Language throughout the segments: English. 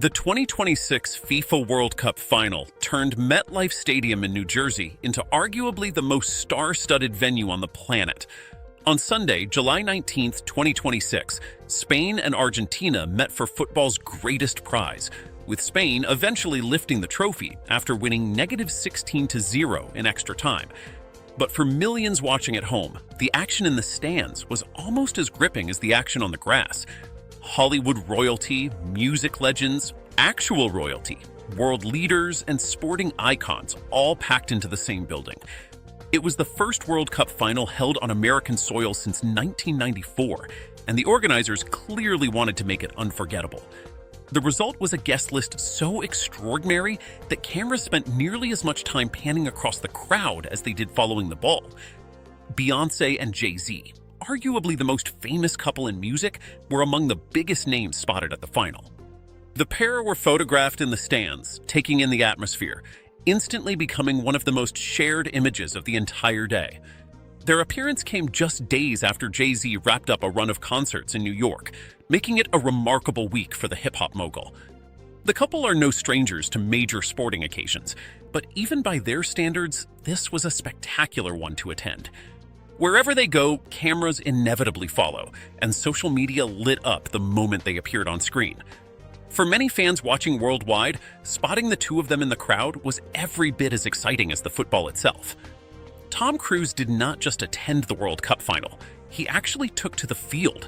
The 2026 FIFA World Cup Final turned MetLife Stadium in New Jersey into arguably the most star-studded venue on the planet. On Sunday, July 19, 2026, Spain and Argentina met for football's greatest prize, with Spain eventually lifting the trophy after winning -16-0 in extra time. But for millions watching at home, the action in the stands was almost as gripping as the action on the grass. Hollywood royalty, music legends, actual royalty, world leaders, and sporting icons all packed into the same building. It was the first World Cup final held on American soil since 1994, and the organizers clearly wanted to make it unforgettable. The result was a guest list so extraordinary that cameras spent nearly as much time panning across the crowd as they did following the ball. Beyoncé and Jay-Z, arguably the most famous couple in music, were among the biggest names spotted at the final. The pair were photographed in the stands, taking in the atmosphere, instantly becoming one of the most shared images of the entire day. Their appearance came just days after Jay-Z wrapped up a run of concerts in New York, making it a remarkable week for the hip-hop mogul. The couple are no strangers to major sporting occasions, but even by their standards, this was a spectacular one to attend. Wherever they go, cameras inevitably follow, and social media lit up the moment they appeared on screen. For many fans watching worldwide, spotting the two of them in the crowd was every bit as exciting as the football itself. Tom Cruise did not just attend the World Cup final, he actually took to the field.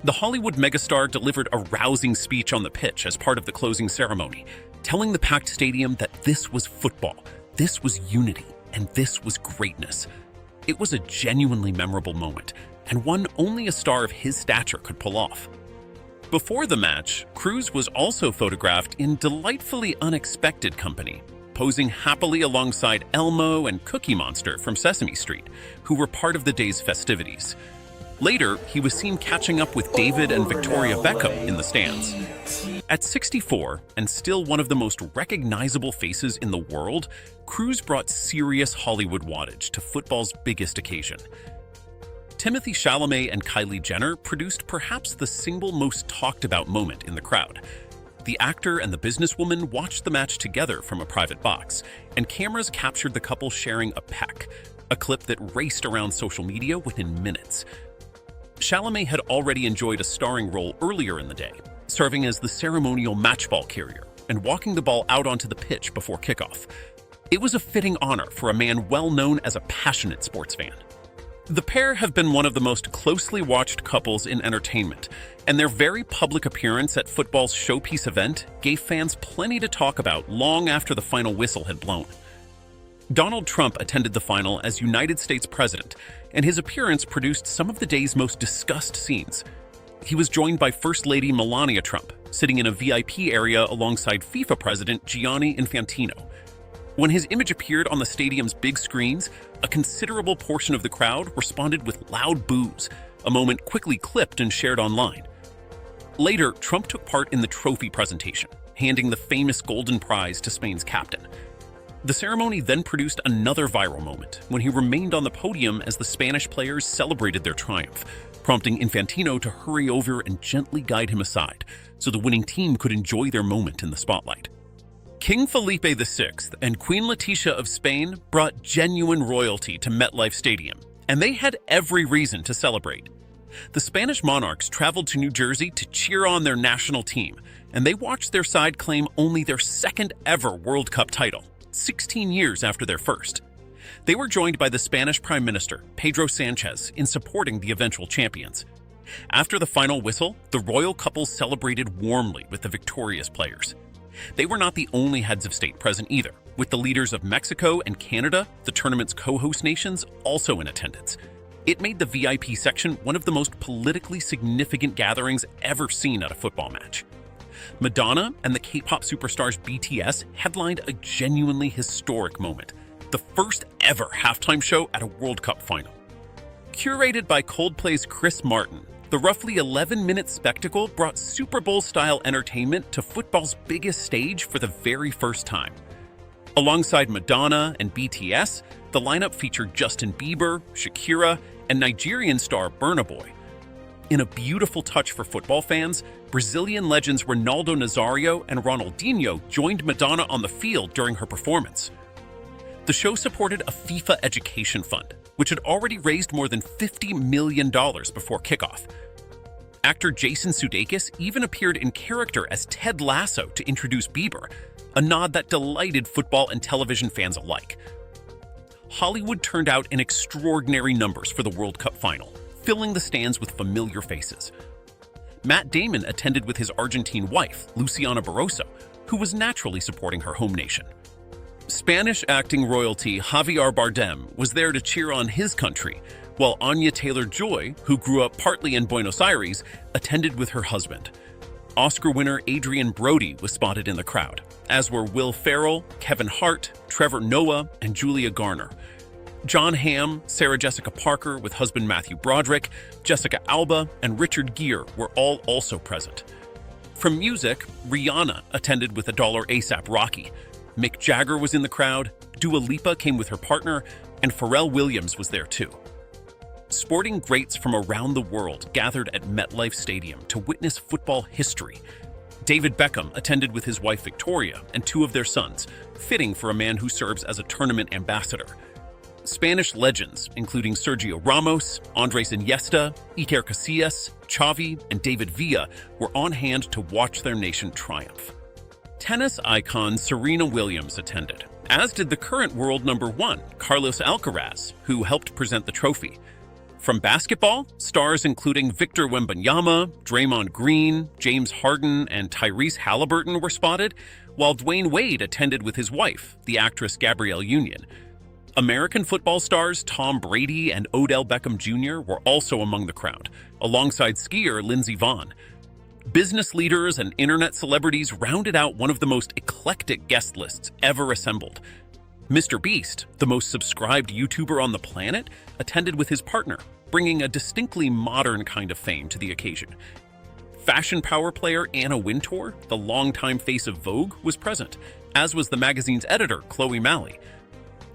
The Hollywood megastar delivered a rousing speech on the pitch as part of the closing ceremony, telling the packed stadium that this was football, this was unity, and this was greatness. It was a genuinely memorable moment, and one only a star of his stature could pull off. Before the match, Cruise was also photographed in delightfully unexpected company, posing happily alongside Elmo and Cookie Monster from Sesame Street, who were part of the day's festivities. Later, he was seen catching up with David and Victoria Beckham in the stands. At 64, and still one of the most recognizable faces in the world, Cruise brought serious Hollywood wattage to football's biggest occasion. Timothée Chalamet and Kylie Jenner produced perhaps the single most talked about moment in the crowd. The actor and the businesswoman watched the match together from a private box, and cameras captured the couple sharing a peck, a clip that raced around social media within minutes. Chalamet had already enjoyed a starring role earlier in the day, serving as the ceremonial match ball carrier and walking the ball out onto the pitch before kickoff. It was a fitting honor for a man well known as a passionate sports fan. The pair have been one of the most closely watched couples in entertainment, and their very public appearance at football's showpiece event gave fans plenty to talk about long after the final whistle had blown. Donald Trump attended the final as United States President, and his appearance produced some of the day's most discussed scenes. He was joined by First Lady Melania Trump, sitting in a VIP area alongside FIFA President Gianni Infantino. When his image appeared on the stadium's big screens, a considerable portion of the crowd responded with loud boos, a moment quickly clipped and shared online. Later, Trump took part in the trophy presentation, handing the famous Golden Prize to Spain's captain. The ceremony then produced another viral moment when he remained on the podium as the Spanish players celebrated their triumph, prompting Infantino to hurry over and gently guide him aside so the winning team could enjoy their moment in the spotlight. King Felipe VI and Queen Letizia of Spain brought genuine royalty to MetLife Stadium, and they had every reason to celebrate. The Spanish monarchs traveled to New Jersey to cheer on their national team, and they watched their side claim only their second ever World Cup title, 16 years after their first. They were joined by the Spanish Prime Minister, Pedro Sanchez, in supporting the eventual champions. After the final whistle, the royal couple celebrated warmly with the victorious players. They were not the only heads of state present either, with the leaders of Mexico and Canada, the tournament's co-host nations, also in attendance. It made the VIP section one of the most politically significant gatherings ever seen at a football match. Madonna and the K-pop superstars BTS headlined a genuinely historic moment, the first ever halftime show at a World Cup final. Curated by Coldplay's Chris Martin, the roughly 11-minute spectacle brought Super Bowl-style entertainment to football's biggest stage for the very first time. Alongside Madonna and BTS, the lineup featured Justin Bieber, Shakira, and Nigerian star Burna Boy. In a beautiful touch for football fans, Brazilian legends Ronaldo Nazario and Ronaldinho joined Madonna on the field during her performance. The show supported a FIFA education fund, which had already raised more than $50 million before kickoff. Actor Jason Sudeikis even appeared in character as Ted Lasso to introduce Bieber, a nod that delighted football and television fans alike. Hollywood turned out in extraordinary numbers for the World Cup final, filling the stands with familiar faces. Matt Damon attended with his Argentine wife, Luciana Barroso, who was naturally supporting her home nation. Spanish acting royalty Javier Bardem was there to cheer on his country, while Anya Taylor-Joy, who grew up partly in Buenos Aires, attended with her husband. Oscar winner Adrian Brody was spotted in the crowd, as were Will Ferrell, Kevin Hart, Trevor Noah, and Julia Garner. Jon Hamm, Sarah Jessica Parker with husband Matthew Broderick, Jessica Alba, and Richard Gere were all also present. From music, Rihanna attended with $A$AP Rocky. Mick Jagger was in the crowd, Dua Lipa came with her partner, and Pharrell Williams was there too. Sporting greats from around the world gathered at MetLife Stadium to witness football history. David Beckham attended with his wife Victoria and two of their sons, fitting for a man who serves as a tournament ambassador. Spanish legends, including Sergio Ramos, Andres Iniesta, Iker Casillas, Xavi, and David Villa, were on hand to watch their nation triumph. Tennis icon Serena Williams attended, as did the current world number one, Carlos Alcaraz, who helped present the trophy. From basketball, stars including Victor Wembanyama, Draymond Green, James Harden, and Tyrese Halliburton were spotted, while Dwayne Wade attended with his wife, the actress Gabrielle Union. American football stars Tom Brady and Odell Beckham Jr. were also among the crowd, alongside skier Lindsey Vonn. Business leaders and internet celebrities rounded out one of the most eclectic guest lists ever assembled. Mr. Beast, the most subscribed YouTuber on the planet, attended with his partner, bringing a distinctly modern kind of fame to the occasion. Fashion power player Anna Wintour, the longtime face of Vogue, was present, as was the magazine's editor, Chloe Malley.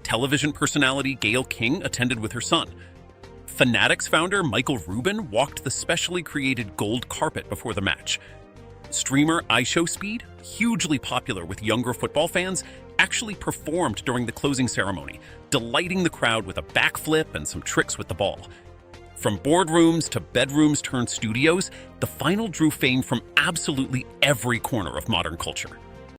Television personality Gayle King attended with her son. Fanatics founder Michael Rubin walked the specially created gold carpet before the match. Streamer iShowSpeed, hugely popular with younger football fans, actually performed during the closing ceremony, delighting the crowd with a backflip and some tricks with the ball. From boardrooms to bedrooms turned studios, the final drew fame from absolutely every corner of modern culture.